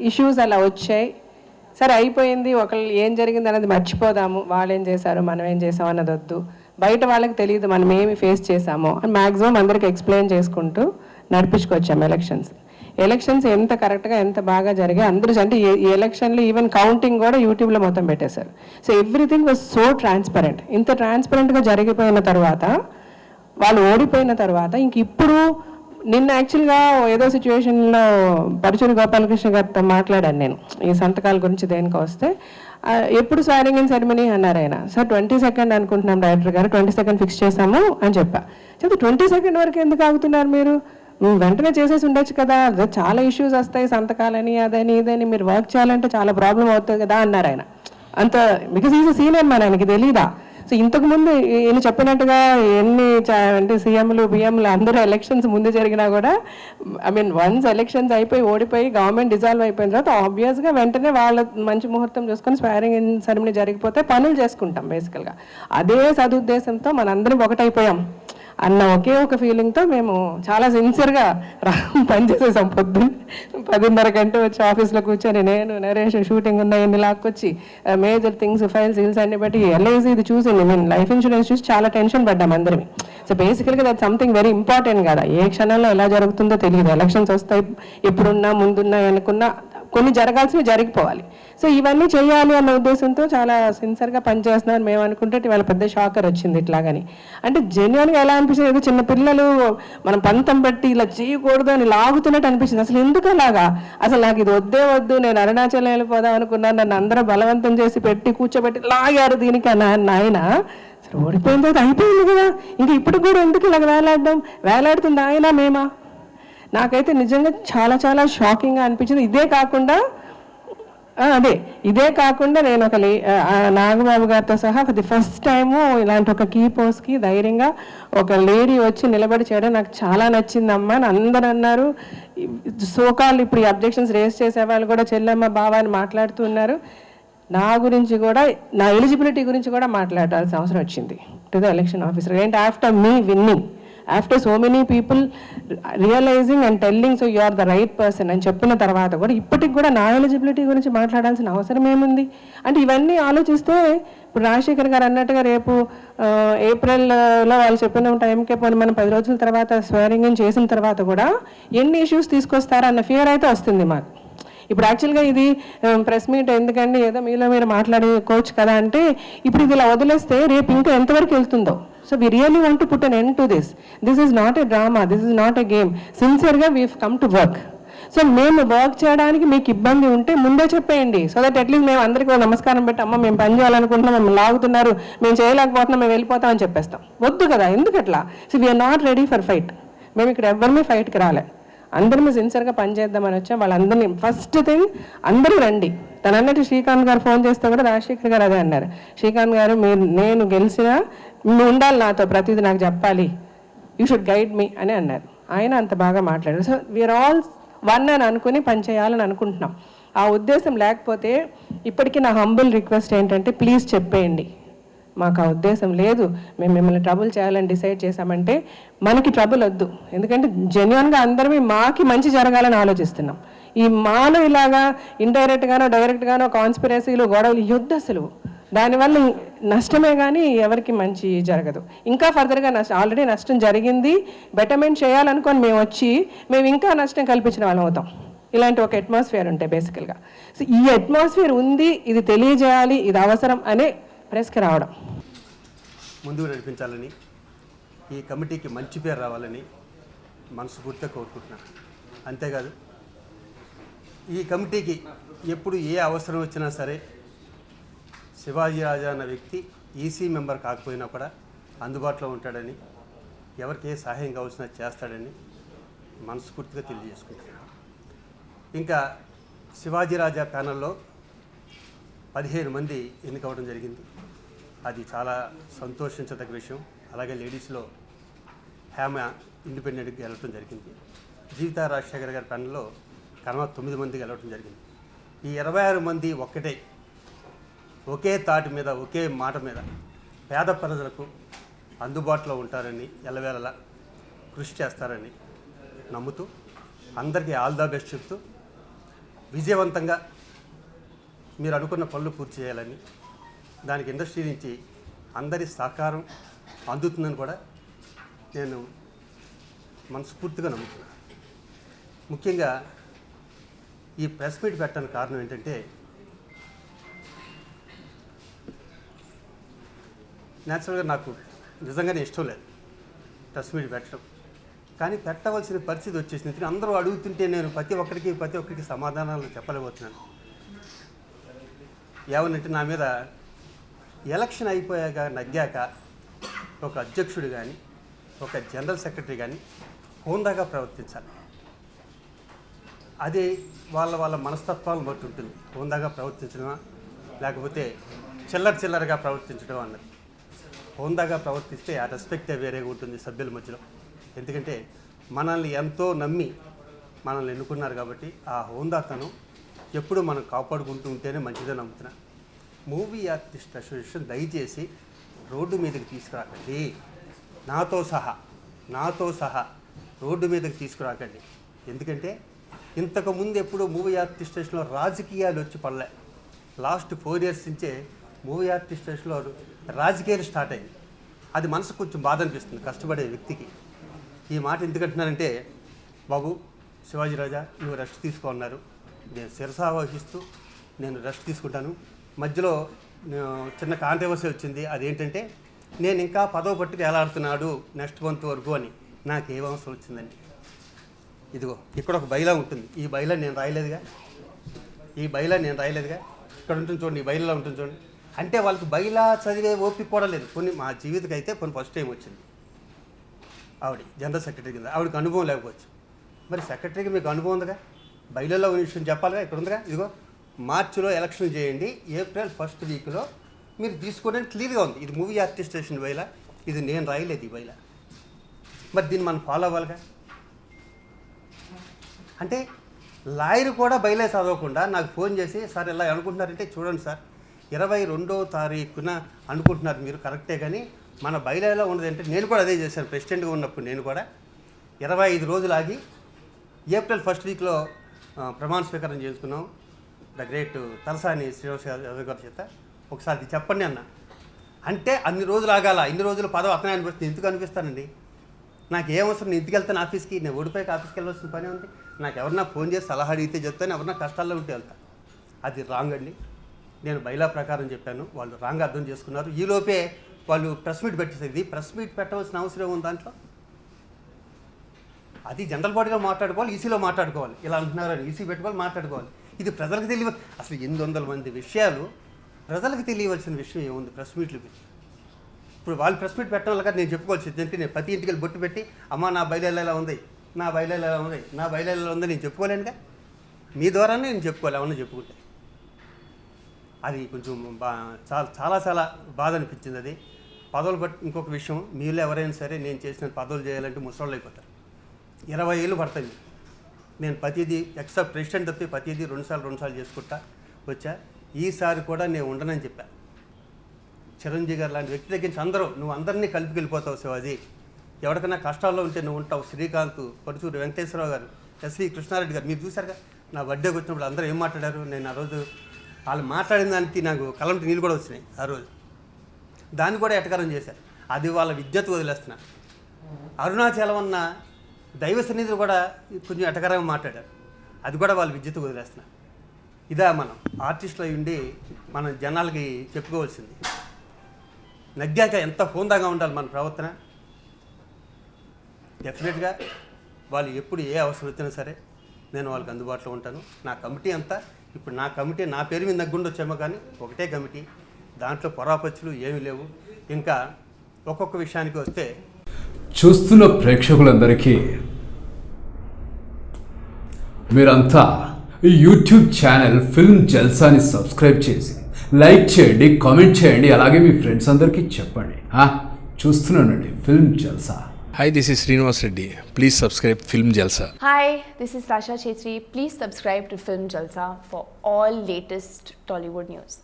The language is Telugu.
ఇష్యూస్ అలా వచ్చాయి, సరే అయిపోయింది, ఒకళ్ళు ఏం జరిగింది అనేది మర్చిపోదాము, వాళ్ళు ఏం చేశారు మనం ఏం చేసాం అన్నది వద్దు, బయట వాళ్ళకి తెలియదు మనం ఏమి ఫేస్ చేసామో అని మ్యాక్సిమం అందరికి ఎక్స్ప్లెయిన్ చేసుకుంటూ నడిపించుకొచ్చాము ఎలక్షన్స్ ఎంత కరెక్ట్గా ఎంత బాగా జరిగాయి అందరూ. అంటే ఈ ఎలక్షన్లో ఈవెన్ కౌంటింగ్ కూడా యూట్యూబ్లో మొత్తం పెట్టేశారు. So everything was so transparent. ఇంత ట్రాన్స్పరెంట్గా జరిగిపోయిన తర్వాత, వాళ్ళు ఓడిపోయిన తర్వాత, ఇంక ఇప్పుడు నిన్న యాక్చువల్గా ఏదో సిచ్యువేషన్లో పరుచూరి గోపాలకృష్ణ గారితో మాట్లాడాను నేను ఈ సంతకాల గురించి. దేనికి వస్తే ఎప్పుడు స్వారింగ్ ఇన్ సెరమనీ అన్నారు ఆయన. సార్ 22nd అనుకుంటున్నాం డైరెక్టర్ గారు, 22nd ఫిక్స్ చేశాము అని చెప్తే 22nd వరకు ఎందుకు ఆగుతున్నారు మీరు, వెంటనే చేసేసి ఉండొచ్చు కదా, చాలా ఇష్యూస్ వస్తాయి సంతకాలని అదని ఇదని, మీరు వర్క్ చేయాలంటే చాలా ప్రాబ్లం అవుతుంది కదా అన్నారు ఆయన. అంత బికాస్ ఈజ్ సీనియర్ మ్యాన్, ఆయనకి తెలీదా. సో ఇంతకుముందు ఈయన చెప్పినట్టుగా ఎన్ని అంటే సీఎంలు బిఎంలు అందరూ ఎలక్షన్స్ ముందు జరిగినా కూడా, ఐ మీన్ వన్స్ ఎలక్షన్స్ అయిపోయి ఓడిపోయి గవర్నమెంట్ డిజాల్వ్ అయిపోయిన తర్వాత ఆబ్వియస్గా వెంటనే వాళ్ళ మంచి ముహూర్తం చూసుకొని స్వారింగ్ ఇన్ సెరమనీ జరిగిపోతే పనులు చేసుకుంటాం బేసికల్గా. అదే సదుద్దేశంతో మనందరం ఒకటైపోయాం అన్న ఒకే ఒక ఫీలింగ్తో మేము చాలా సిన్సియర్గా పనిచేసేసాం. పొద్దున్న 10:30 గంట వచ్చి ఆఫీస్లో కూర్చొని నేను నరేష్ షూటింగ్ ఉన్నాయన్ని లాక్కొచ్చి మేజర్ థింగ్స్ ఫైల్స్ హిల్స్ అన్ని బట్టి ఎల్ఐసి ఇది చూసి నేను లైఫ్ ఇన్సూరెన్స్ చూసి చాలా టెన్షన్ పడ్డాం అందరివి. సో బేసికల్గా దట్ సంథింగ్ వెరీ ఇంపార్టెంట్ కదా, ఏ క్షణంలో ఎలా జరుగుతుందో తెలియదు. ఎలక్షన్స్ వస్తాయి, ఎప్పుడున్నా ముందున్నా అనుకున్నా కొన్ని జరగాల్సినవి జరిగిపోవాలి. సో ఇవన్నీ చేయాలి అన్న ఉద్దేశంతో చాలా సిన్సియర్గా పనిచేస్తున్నాను మేము అనుకుంటే ఇవాళ పెద్ద షాకర్ వచ్చింది ఇట్లాగని. అంటే జెన్యున్గా ఎలా అనిపించింది, ఏదో చిన్న పిల్లలు మనం పంతం బట్టి ఇలా చేయకూడదు అని లాగుతున్నట్టు అనిపించింది. అసలు ఎందుకు అలాగా, అసలు నాకు ఇది వద్దే వద్దు, నేను అరుణాచలం వెళ్ళిపోదాం అనుకున్నాను, నన్ను అందరూ బలవంతం చేసి పెట్టి కూర్చోబెట్టి లాగారు దీనికి ఆయన. సరే ఓడిపోయిన తర్వాత అయిపోయింది కదా, ఇంకా ఇప్పుడు కూడా ఎందుకు ఇలాగ వేలాడుతుంది ఆయన మేమా. నాకైతే నిజంగా చాలా చాలా షాకింగ్గా అనిపించింది. ఇదే కాకుండా నేను ఒక నాగబాబు గారితో సహా ఫర్ ది ఫస్ట్ టైము ఇలాంటి ఒక కీ పోస్ట్కి ధైర్యంగా ఒక లేడీ వచ్చి నిలబడి చేయడం నాకు చాలా నచ్చిందమ్మా అని అందరూ అన్నారు. సోకాళ్ళు ఇప్పుడు ఈ అబ్జెక్షన్స్ రేస్ చేసే వాళ్ళు కూడా చెల్లెమ్మ బావ అని మాట్లాడుతూ ఉన్నారు. నా గురించి కూడా, నా ఎలిజిబిలిటీ గురించి కూడా మాట్లాడాల్సిన అవసరం వచ్చింది టు ద ఎలక్షన్ ఆఫీసర్. ఏంటి ఆఫ్టర్ మీ winning, after so many people realising and telling so you are the right person అని చెప్పిన తర్వాత కూడా ఇప్పటికి కూడా నా ఎలిజిబిలిటీ గురించి మాట్లాడాల్సిన అవసరం ఏముంది అంటే, ఇవన్నీ ఆలోచిస్తే ఇప్పుడు రాజశేఖర్ గారు అన్నట్టుగా రేపు ఏప్రిల్లో వాళ్ళు చెప్పిన టైంకే పోనీ మనం 10 రోజుల తర్వాత స్వేరింగ్ ఇన్ చేసిన తర్వాత కూడా ఎన్ని ఇష్యూస్ తీసుకొస్తారన్న ఫియర్ అయితే వస్తుంది మాకు. ఇప్పుడు యాక్చువల్గా ఇది ప్రెస్ మీట్ ఎందుకండి, ఏదో మీలో మీరు మాట్లాడుకోవచ్చు కదా అంటే, ఇప్పుడు ఇది ఇలా వదిలేస్తే రేపు ఇంకా ఎంతవరకు వెళ్తుందో. So we really want to put an end to this. This is not a drama, this is not a game. సిన్సియర్గా we come to work. So మేము వర్క్ చేయడానికి మీకు ఇబ్బంది ఉంటే ముందే చెప్పేయండి, సో దట్ అట్లీస్ట్ మేము అందరికీ నమస్కారం పెట్టి అమ్మ మేము పని చేయాలనుకుంటున్నాం, మేము లాగుతున్నారు, మేము చేయలేకపోతున్నాం, మేము వెళ్ళిపోతామని చెప్పేస్తాం. వద్దు కదా, ఎందుకు అట్లా. So we are not ready for fight. మేము ఇక్కడ ఎవరిమీ ఫైట్కి రాలే, అందరినీ సిన్సియర్గా పనిచేద్దామని వచ్చాం. వాళ్ళందరినీ ఫస్ట్ థింగ్ అందరూ రండి. తను అన్నట్టు శ్రీకాంత్ గారు ఫోన్ చేస్తే కూడా రాజశేఖర్ గారు అదే అన్నారు, శ్రీకాంత్ గారు నేను గెలిచినా నువ్వు ఉండాలి నాతో, ప్రతిదీ నాకు చెప్పాలి, యూ షుడ్ గైడ్ మీ అని అన్నారు. ఆయన అంత బాగా మాట్లాడారు. సో వీఆర్ ఆల్ వన్ అని అనుకుని పనిచేయాలని అనుకుంటున్నాం. ఆ ఉద్దేశం లేకపోతే ఇప్పటికీ నా హంబుల్ రిక్వెస్ట్ ఏంటంటే, ప్లీజ్ చెప్పేయండి, మాకు ఆ ఉద్దేశం లేదు, మేము మిమ్మల్ని ట్రబుల్ చేయాలని డిసైడ్ చేశామంటే మనకి ట్రబుల్ వద్దు. ఎందుకంటే జెన్యున్గా అందరమే మాకి మంచి జరగాలని ఆలోచిస్తున్నాం. ఈ మాలో ఇలాగా ఇండైరెక్ట్గానో డైరెక్ట్గానో కాన్స్పిరసీలు గొడవలు యుద్ధ అసలు దానివల్ల నష్టమే కానీ ఎవరికి మంచి జరగదు. ఇంకా ఫర్దర్గా ఆల్రెడీ నష్టం జరిగింది, బెటర్మెంట్ చేయాలనుకొని మేము ఇంకా నష్టం కల్పించిన వాళ్ళం అవుతాం. ఇలాంటి ఒక అట్మాస్ఫియర్ ఉంటాయి బేసికల్గా. సో ఈ అట్మాస్ఫియర్ ఉంది, ఇది తెలియజేయాలి, ఇది అవసరం అనే ప్రెస్కి రావడం, ముందుకు నడిపించాలని, ఈ కమిటీకి మంచి పేరు రావాలని మనస్ఫూర్తిగా కోరుకుంటున్నాను. అంతేకాదు ఈ కమిటీకి ఎప్పుడు ఏ అవసరం వచ్చినా సరే శివాజీ రాజా అన్న వ్యక్తి ఈసీ మెంబర్ కాకపోయినా కూడా అందుబాటులో ఉంటాడని, ఎవరికి ఏ సహాయం కావాల్సినా చేస్తాడని మనస్ఫూర్తిగా తెలియజేసుకుంటున్నాను. ఇంకా శివాజీ రాజా ప్యానల్లో 15 మంది ఎన్నికవడం జరిగింది. అది చాలా సంతోషించదగ్గ విషయం. అలాగే లేడీస్లో హేమ ఇండిపెండెంట్గా గెలవడం జరిగింది. జీవితా రాజశేఖర్ గారి ప్యానల్లో కర్మ 9 మంది గెలవడం జరిగింది. ఈ 26 మంది ఒకే తాటి మీద, ఒకే మాట మీద పేద ప్రజలకు అందుబాటులో ఉంటారని, ఎల్లవేళలా కృషి చేస్తారని నమ్ముతూ అందరికీ ఆల్ ద బెస్ట్ చెప్తూ విజయవంతంగా మీరు అనుకున్న పనులు పూర్తి చేయాలని, దానికి ఇండస్ట్రీ నుంచి అందరి సహకారం అందుతుందని కూడా నేను మనస్ఫూర్తిగా నమ్ముతున్నాను. ముఖ్యంగా ఈ ప్రెస్ మీట్ పెట్టడానికి కారణం ఏంటంటే, న్యాచురల్గా నాకు నిజంగానే ఇష్టం లేదు ప్రెస్ మీట్ పెట్టడం, కానీ పెట్టవలసిన పరిస్థితి వచ్చేసింది. ఎందుకంటే అందరూ అడుగుతుంటే నేను ప్రతి ఒక్కరికి సమాధానాలు చెప్పలేకపోతున్నాను. ఏమనంటే, నా మీద ఎలక్షన్ అయిపోయాక నగ్గాక ఒక అధ్యక్షుడు కానీ ఒక జనరల్ సెక్రటరీ కానీ హోందాగా ప్రవర్తించాలి. అది వాళ్ళ మనస్తత్వాలను బట్టి ఉంటుంది. హోందాగా ప్రవర్తించడమా లేకపోతే చిల్లరగా ప్రవర్తించడం అన్నది. హోందాగా ప్రవర్తిస్తే ఆ రెస్పెక్టే వేరేగా ఉంటుంది సభ్యుల మధ్యలో. ఎందుకంటే మనల్ని ఎంతో నమ్మి మనల్ని ఎన్నుకున్నారు కాబట్టి ఆ హోందాతనం ఎప్పుడు మనం కాపాడుకుంటూ ఉంటేనే మంచిదని నమ్ముతున్నా. మూవీ ఆర్టిస్ట్ అసోసియేషన్ దయచేసి రోడ్డు మీదకి తీసుకురాకండి, నాతో సహా రోడ్డు మీదకి తీసుకురాకండి. ఎందుకంటే ఇంతకుముందు ఎప్పుడు మూవీ ఆర్టిస్ట్ స్టేషన్లో రాజకీయాలు వచ్చి పడలే. లాస్ట్ 4 years నుంచే మూవీ ఆర్టిస్ట్ స్టేషన్లో రాజకీయాలు స్టార్ట్ అయింది. అది మనసుకు కొంచెం బాధ అనిపిస్తుంది కష్టపడే వ్యక్తికి. ఈ మాట ఎందుకంటున్నానంటే, బాబు శివాజీ రాజా నువ్వు రెస్ట్ తీసుకోన్నారు, నేను శిరసా వహిస్తూ నేను రెస్ట్ తీసుకుంటాను. మధ్యలో చిన్న కాంట్రవర్సీ వచ్చింది. అదేంటంటే, నేను ఇంకా 10వ పట్టుకు ఎలాడుతున్నాడు నెక్స్ట్ మంత్ వరకు అని. నాకేం అవసరం వచ్చిందండి? ఇదిగో ఇక్కడ ఒక బైలా ఉంటుంది. ఈ బైలా నేను రాయలేదుగా. ఇక్కడ ఉంటుంది చూడండి, ఈ బైలాలో ఉంటుంది చూడండి. అంటే వాళ్ళకి బైలా చదివే ఓపిక కూడా లేదు. మా జీవితకి అయితే ఫస్ట్ టైం వచ్చింది. ఆవిడ జనరల్ సెక్రటరీ కింద, ఆవిడకి అనుభవం లేకపోవచ్చు. మరి సెక్రటరీకి మీకు అనుభవం ఉందిగా, బైలాలో ఉన్న విషయం చెప్పాలిగా. ఇక్కడ ఉందిగా, ఇదిగో మార్చిలో ఎలక్షన్ చేయండి, ఏప్రిల్ 1st వీక్లో మీరు తీసుకోవడానికి క్లియర్గా ఉంది. ఇది మూవీ ఆర్టిస్ట్ స్టేషన్ బైలా, ఇది నేను రాయలేదు ఈ బైలా. మరి దీన్ని మనం ఫాలో అవ్వాలిగా. అంటే లాయర్ కూడా బైలా చదవకుండా నాకు ఫోన్ చేసి, సార్ ఇలా అనుకుంటున్నారంటే, చూడండి సార్ 22వ తారీఖున అనుకుంటున్నారు మీరు, కరెక్టే, కానీ మన బైలాలో ఉన్నదంటే, నేను కూడా అదే చేశాను ప్రెసిడెంట్గా ఉన్నప్పుడు. నేను కూడా 25 రోజులు ఆగి ఏప్రిల్ 1st వీక్లో ప్రమాణ స్వీకారం చేసుకున్నాం ద గ్రేట్ తలసాని శ్రీనివాస్ యాదవ్ గారి చేత. ఒకసారి ఇది చెప్పండి అన్న అంటే, అన్ని రోజులు ఆగాల, ఇన్ని రోజులు పదవి అతనే అనిపిస్తుంది. ఎందుకు అనిపిస్తానండి? నాకు ఏమవసరం? నేను ఇంటికి వెళ్తాను ఆఫీస్కి, నేను ఓడిపోయాక ఆఫీస్కి వెళ్ళవలసిన పని ఉంది. నాకు ఎవరన్నా ఫోన్ చేసి సలహా అడిగితే చెప్తాను, ఎవరన్నా కష్టాల్లో ఉంటే వెళ్తాను. అది రాంగ్ అండి. నేను బైలా ప్రకారం చెప్పాను, వాళ్ళు రాంగ్ అర్థం చేసుకున్నారు. ఈలోపే వాళ్ళు ప్రెస్ మీట్ పెట్టేసారు. ఇది ప్రెస్ మీట్ పెట్టవలసిన అవసరం ఉంది దాంట్లో. అది జనరల్ బాడీలో మాట్లాడుకోవాలి, ఈసీలో మాట్లాడుకోవాలి. ఇలా అంటున్నారు, ఈసీ పెట్టుకోవాలి, మాట్లాడుకోవాలి. ఇది ప్రజలకు తెలియ, అసలు 800 మంది విషయాలు ప్రజలకు తెలియవలసిన విషయం ఏముంది ప్రెస్ మీట్లకి? ఇప్పుడు వాళ్ళు ప్రెస్ మీట్ పెట్టడం వల్ల నేను చెప్పుకోవచ్చు. ఎందుకంటే నేను ప్రతి ఇంటికి బొట్టు పెట్టి, అమ్మ నా బైలాలో ఎలా ఉంది, నా బైలాలో ఎలా ఉంది, నా బైలాలో ఎలా ఉంది నేను చెప్పుకోలేనుగా. మీ ద్వారానే నేను చెప్పుకోవాలి, ఏమన్నా చెప్పుకుంటే. అది కొంచెం చాలా బాధ అనిపించింది. అది పదవులు బట్టి. ఇంకొక విషయం, మీలో ఎవరైనా సరే నేను చేసిన పదవులు చేయాలంటే ముసలోళ్ళు అయిపోతారు. 20 ఏళ్ళు పడతాయి. నేను ప్రతిదీ ఎక్సెప్ట్ ప్రెసిడెంట్ తప్పి ప్రతిదీ 2 సార్లు చేసుకుంటా వచ్చా. ఈసారి కూడా నేను ఉండనని చెప్పా. చిరంజీవి గారు లాంటి వ్యక్తి దగ్గర నుంచి నువ్వు అందరినీ కలిపి వెళ్ళిపోతావు శివాజీ. ఎవరికైనా కష్టాల్లో ఉంటే నువ్వు ఉంటావు. శ్రీకాంత్, పరుచూరు వెంకటేశ్వరరావు గారు, ఎస్వి కృష్ణారెడ్డి గారు, మీరు చూశారుగా నా బర్త్డేకి వచ్చినప్పుడు అందరూ ఏం మాట్లాడారు. నేను ఆ రోజు వాళ్ళు మాట్లాడిన దానికి నాకు కలంటి నీళ్ళు కూడా వచ్చినాయి ఆ రోజు. దాన్ని కూడా ఎటకారం చేశారు. అది వాళ్ళ విద్యత్ వదిలేస్తున్నారు. అరుణాచలం అన్న దైవ సన్నిధులు కూడా కొంచెం ఎటకారంగా మాట్లాడారు. అది కూడా వాళ్ళ విద్యత్ వదిలేస్తున్నారు. ఇదా మనం ఆర్టిస్టులు ఉండి మనం జనాలకి చెప్పుకోవాల్సింది. నగ్గాక ఎంత హోందాగా ఉండాలి మన ప్రవర్తన. డెఫినెట్గా వాళ్ళు ఎప్పుడు ఏ అవసరం వచ్చినా సరే నేను వాళ్ళకి అందుబాటులో ఉంటాను. నా కమిటీ అంతా ఇప్పుడు నా కమిటీ నా పేరు మీద నగ్గుండొచ్చేమో, కానీ ఒకటే కమిటీ, దాంట్లో పొరాపచ్చులు ఏమీ లేవు. ఇంకా ఒక్కొక్క విషయానికి వస్తే, చూస్తున్న ప్రేక్షకులందరికీ మీరంతా ఈ యూట్యూబ్ ఛానల్ ఫిల్మ్ జల్సాని సబ్స్క్రైబ్ చేసి లైక్ చేయండి, కామెంట్ చేయండి, అలాగే మీ ఫ్రెండ్స్ అందరికీ చెప్పండి. చూస్తున్నానండి film Jalsa. Hi, this is Srinivas Reddy. Please subscribe Film Jalsa. Hi, this is Sasha Chetri. Please subscribe to Film Jalsa for all latest Tollywood news.